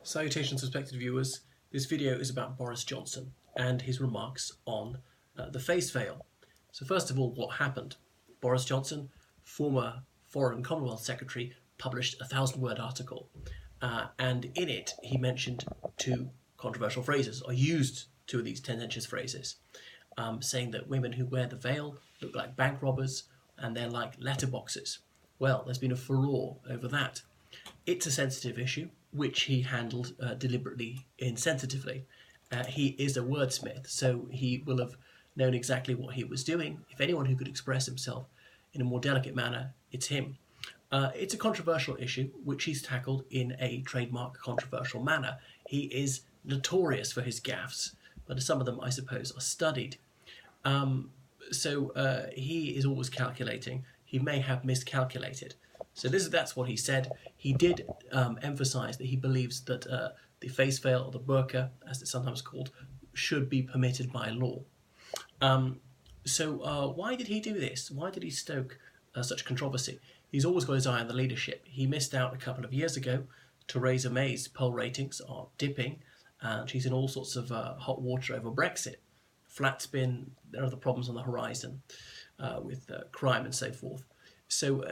Salutations, respected viewers. This video is about Boris Johnson and his remarks on the face veil. So first of all, what happened? Boris Johnson, former Foreign Commonwealth Secretary, published a 1,000-word article, and in it he mentioned two controversial phrases, or used two of these tendentious phrases, saying that women who wear the veil look like bank robbers and they're like letterboxes. Well, there's been a furore over that. It's a sensitive issue, which he handled deliberately insensitively. He is a wordsmith, so he will have known exactly what he was doing. If anyone who could express himself in a more delicate manner, it's him. It's a controversial issue, which he's tackled in a trademark controversial manner. He is notorious for his gaffes, but some of them, I suppose, are studied. He is always calculating. He may have miscalculated. So that's what he said. He did emphasize that he believes that the face veil, or the burqa, as it's sometimes called, should be permitted by law. Why did he do this? Why did he stoke such controversy? He's always got his eye on the leadership. He missed out a couple of years ago. Theresa May's poll ratings are dipping, and she's in all sorts of hot water over Brexit. Flat spin, there are other problems on the horizon with crime and so forth. So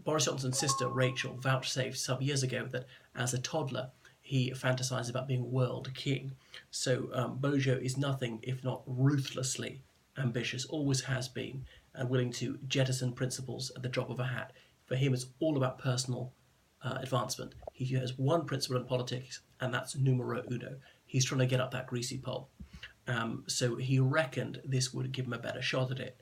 Boris Johnson's sister, Rachel, vouchsafed some years ago that as a toddler, he fantasized about being world king. So Bojo is nothing if not ruthlessly ambitious, always has been, and willing to jettison principles at the drop of a hat. For him, it's all about personal advancement. He has one principle in politics, and that's numero uno. He's trying to get up that greasy pole. So he reckoned this would give him a better shot at it.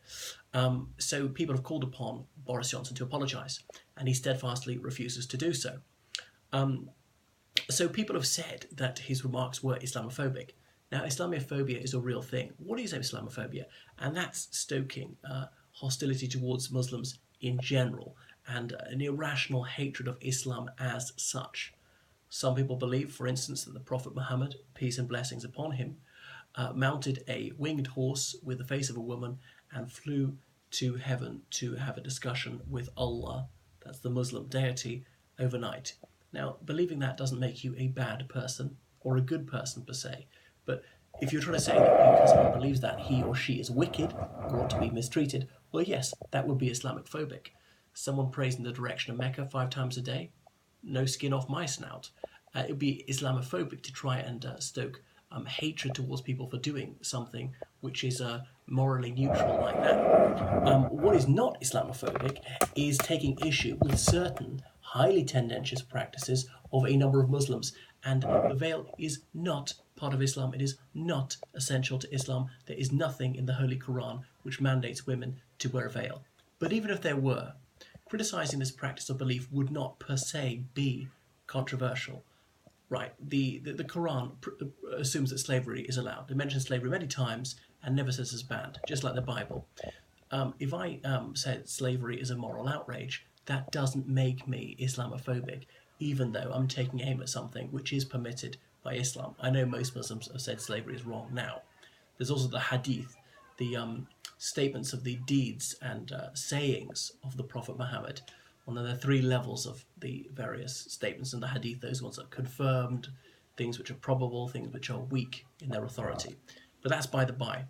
So people have called upon Boris Johnson to apologise, and he steadfastly refuses to do so. So people have said that his remarks were Islamophobic. Now, Islamophobia is a real thing. What is Islamophobia? And that's stoking hostility towards Muslims in general, and an irrational hatred of Islam as such. Some people believe, for instance, that the Prophet Muhammad, peace and blessings upon him, mounted a winged horse with the face of a woman and flew to heaven to have a discussion with Allah, that's the Muslim deity, overnight. Now, believing that doesn't make you a bad person or a good person per se, but if you're trying to say that because someone believes that he or she is wicked or ought to be mistreated, well, yes, that would be Islamophobic. Someone prays in the direction of Mecca 5 times a day, no skin off my snout. It would be Islamophobic to try and stoke hatred towards people for doing something which is morally neutral like that. What is not Islamophobic is taking issue with certain highly tendentious practices of a number of Muslims, and the veil is not part of Islam. It is not essential to Islam. There is nothing in the Holy Quran which mandates women to wear a veil. But even if there were, criticising this practice or belief would not per se be controversial. Right, the Quran assumes that slavery is allowed. It mentions slavery many times and never says it's banned, just like the Bible. If I said slavery is a moral outrage, that doesn't make me Islamophobic, even though I'm taking aim at something which is permitted by Islam. I know most Muslims have said slavery is wrong now. There's also the hadith, the statements of the deeds and sayings of the Prophet Muhammad. And then there are 3 levels of the various statements in the hadith. Those ones are confirmed, things which are probable, things which are weak in their authority. But that's by the by.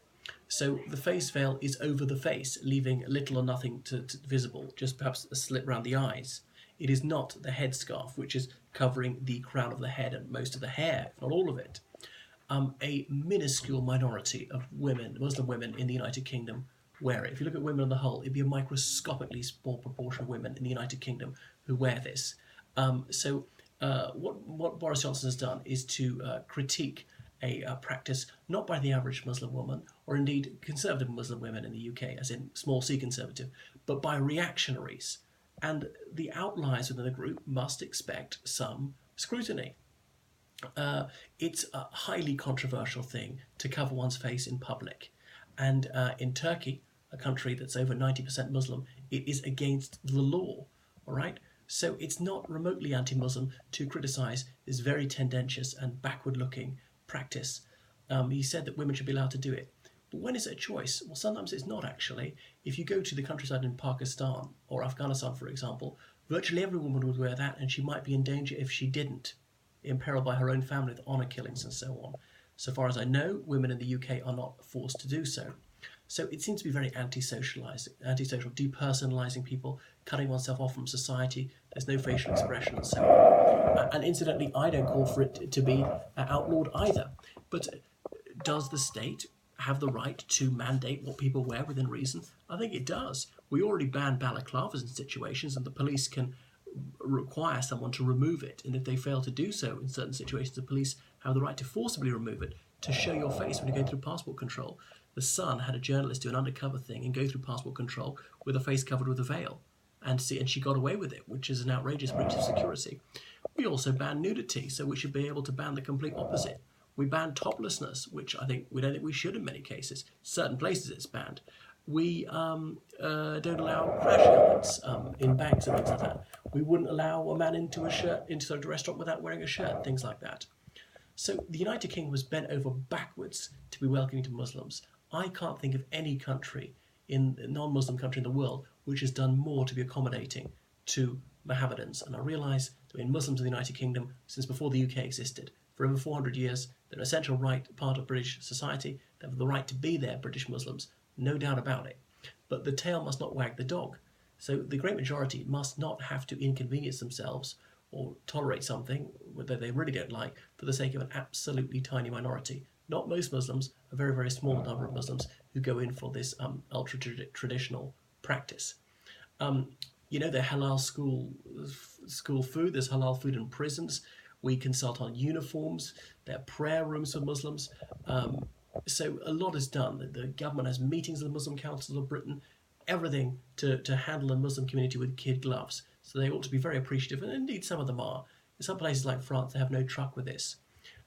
So the face veil is over the face, leaving little or nothing to visible, just perhaps a slit around the eyes. It is not the headscarf, which is covering the crown of the head and most of the hair, if not all of it. A minuscule minority of women, Muslim women in the United Kingdom, wear it. If you look at women on the whole, it'd be a microscopically small proportion of women in the United Kingdom who wear this. What Boris Johnson has done is to critique a practice not by the average Muslim woman, or indeed conservative Muslim women in the UK, as in small c conservative, but by reactionaries. And the outliers within the group must expect some scrutiny. It's a highly controversial thing to cover one's face in public. And in Turkey, a country that's over 90% Muslim, it is against the law, all right? So it's not remotely anti-Muslim to criticise this very tendentious and backward-looking practice. He said that women should be allowed to do it. But when is it a choice? Well, sometimes it's not, actually. If you go to the countryside in Pakistan or Afghanistan, for example, virtually every woman would wear that, and she might be in danger if she didn't. imperiled by her own family with honour killings and so on. So far as I know, women in the UK are not forced to do so. So it seems to be very antisocial, depersonalising people, cutting oneself off from society. There's no facial expression and so on. And incidentally, I don't call for it to be outlawed either. But does the state have the right to mandate what people wear within reason? I think it does. We already ban balaclavas in situations, and the police can require someone to remove it. And if they fail to do so in certain situations, the police have the right to forcibly remove it, to show your face when you go through passport control. The Sun had a journalist do an undercover thing and go through passport control with her face covered with a veil, and she got away with it, which is an outrageous breach of security. We also ban nudity, so we should be able to ban the complete opposite. We ban toplessness, which we don't think we should in many cases. Certain places it's banned. We don't allow crash helmets in banks and things like that. We wouldn't allow a man into a restaurant without wearing a shirt, things like that. So the United Kingdom was bent over backwards to be welcoming to Muslims. I can't think of any country, non-Muslim country in the world, which has done more to be accommodating to Mohammedans. And I realise there have been Muslims in the United Kingdom since before the UK existed. For over 400 years, they're an essential part of British society. They have the right to be there, British Muslims, no doubt about it. But the tail must not wag the dog. So the great majority must not have to inconvenience themselves or tolerate something that they really don't like for the sake of an absolutely tiny minority. Not most Muslims, a very, very small number of Muslims who go in for this ultra-traditional practice. They're halal school food, there's halal food in prisons. We consult on uniforms, there are prayer rooms for Muslims. So a lot is done. The government has meetings of the Muslim Council of Britain, everything to handle the Muslim community with kid gloves. So they ought to be very appreciative, and indeed some of them are. In some places like France, they have no truck with this.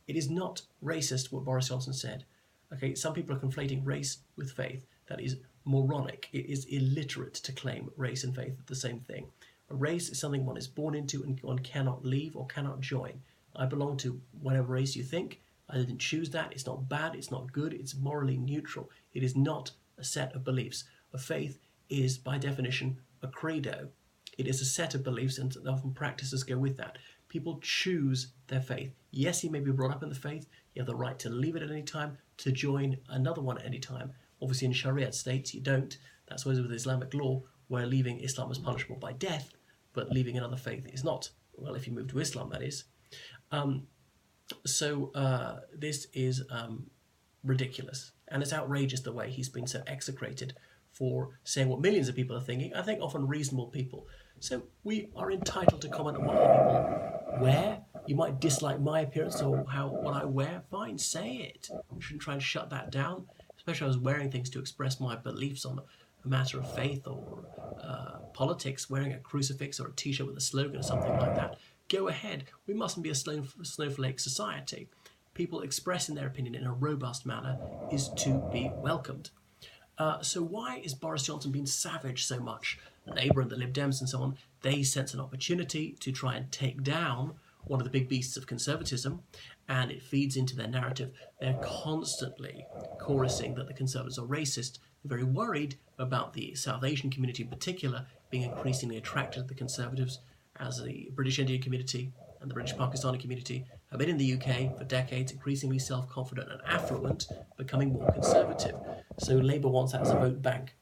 It is not racist what Boris Johnson said. Okay, some people are conflating race with faith. That is moronic. It is illiterate to claim race and faith are the same thing. A race is something one is born into and one cannot leave or cannot join. I belong to whatever race you think. I didn't choose that. It's not bad. It's not good. It's morally neutral. It is not a set of beliefs. A faith is, by definition, a credo. It is a set of beliefs, and often practices go with that. People choose their faith. Yes, you may be brought up in the faith. You have the right to leave it at any time, to join another one at any time. Obviously, in Sharia states, you don't. That's why with Islamic law, where leaving Islam is punishable by death, but leaving another faith is not. Well, if you move to Islam, that is. This is ridiculous. And it's outrageous the way he's been so execrated for saying what millions of people are thinking. I think often reasonable people. So we are entitled to comment on what other people wear. You might dislike my appearance or what I wear. Fine, say it. You shouldn't try and shut that down. Especially I was wearing things to express my beliefs on a matter of faith or politics, wearing a crucifix or a t-shirt with a slogan or something like that. Go ahead. We mustn't be a snowflake society. People expressing their opinion in a robust manner is to be welcomed. So why is Boris Johnson being savage so much? Labour and the Lib Dems and so on, they sense an opportunity to try and take down one of the big beasts of conservatism, and it feeds into their narrative. They're constantly chorusing that the Conservatives are racist. They're very worried about the South Asian community in particular being increasingly attracted to the Conservatives, as the British Indian community and the British Pakistani community have been in the UK for decades, increasingly self-confident and affluent, becoming more conservative. So Labour wants that as a vote bank.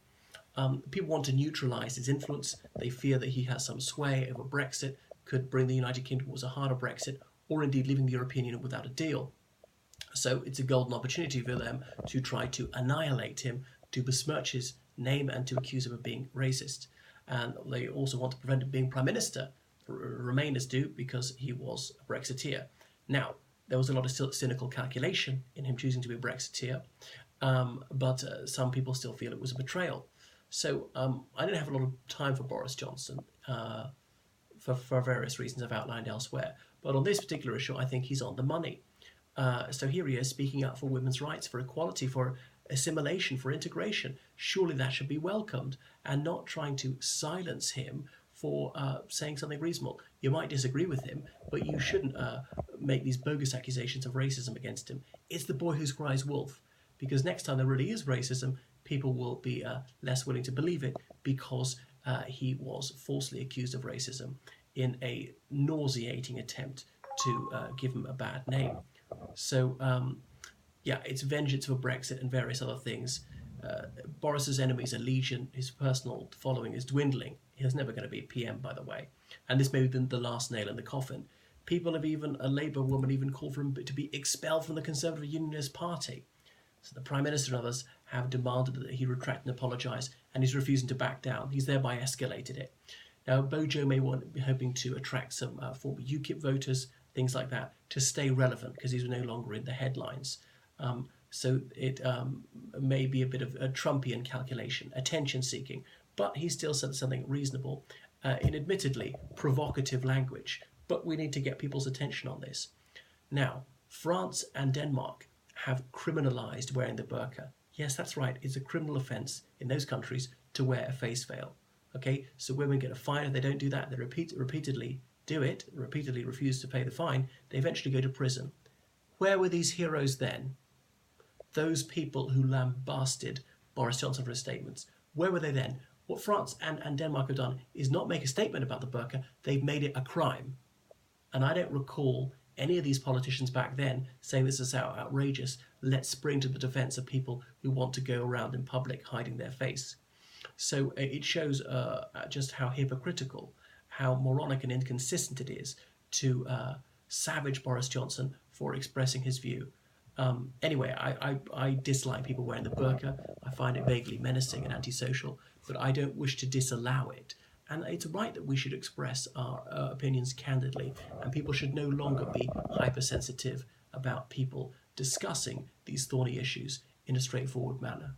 People want to neutralise his influence. They fear that he has some sway over Brexit, could bring the United Kingdom towards a harder Brexit, or indeed leaving the European Union without a deal. So it's a golden opportunity for them to try to annihilate him, to besmirch his name and to accuse him of being racist. And they also want to prevent him being Prime Minister. Remainers do, because he was a Brexiteer. Now, there was a lot of cynical calculation in him choosing to be a Brexiteer, but some people still feel it was a betrayal. So I don't have a lot of time for Boris Johnson for various reasons I've outlined elsewhere. But on this particular issue, I think he's on the money. So here he is speaking up for women's rights, for equality, for assimilation, for integration. Surely that should be welcomed, and not trying to silence him for saying something reasonable. You might disagree with him, but you shouldn't make these bogus accusations of racism against him. It's the boy who cries wolf, because next time there really is racism, people will be less willing to believe it, because he was falsely accused of racism in a nauseating attempt to give him a bad name. So, yeah, it's vengeance for Brexit and various other things. Boris's enemies are legion. His personal following is dwindling. He's never going to be PM, by the way. And this may have been the last nail in the coffin. People have even, a Labour woman even called for him to be expelled from the Conservative Unionist Party. So the Prime Minister and others have demanded that he retract and apologise, and he's refusing to back down. He's thereby escalated it. Now, Bojo may be hoping to attract some former UKIP voters, things like that, to stay relevant because he's no longer in the headlines. So it may be a bit of a Trumpian calculation, attention-seeking, but he still said something reasonable in admittedly provocative language. But we need to get people's attention on this. Now, France and Denmark have criminalised wearing the burqa. Yes, that's right. It's a criminal offence in those countries to wear a face veil. Okay, so women get a fine if they don't do that. They repeatedly do it, repeatedly refuse to pay the fine. They eventually go to prison. Where were these heroes then? Those people who lambasted Boris Johnson for his statements. Where were they then? What France and Denmark have done is not make a statement about the burqa. They've made it a crime. And I don't recall any of these politicians back then saying this is outrageous. Let's spring to the defence of people who want to go around in public hiding their face. So it shows just how hypocritical, how moronic and inconsistent it is to savage Boris Johnson for expressing his view. Anyway, I dislike people wearing the burqa. I find it vaguely menacing and antisocial, but I don't wish to disallow it. And it's right that we should express our opinions candidly, and people should no longer be hypersensitive about people discussing these thorny issues in a straightforward manner.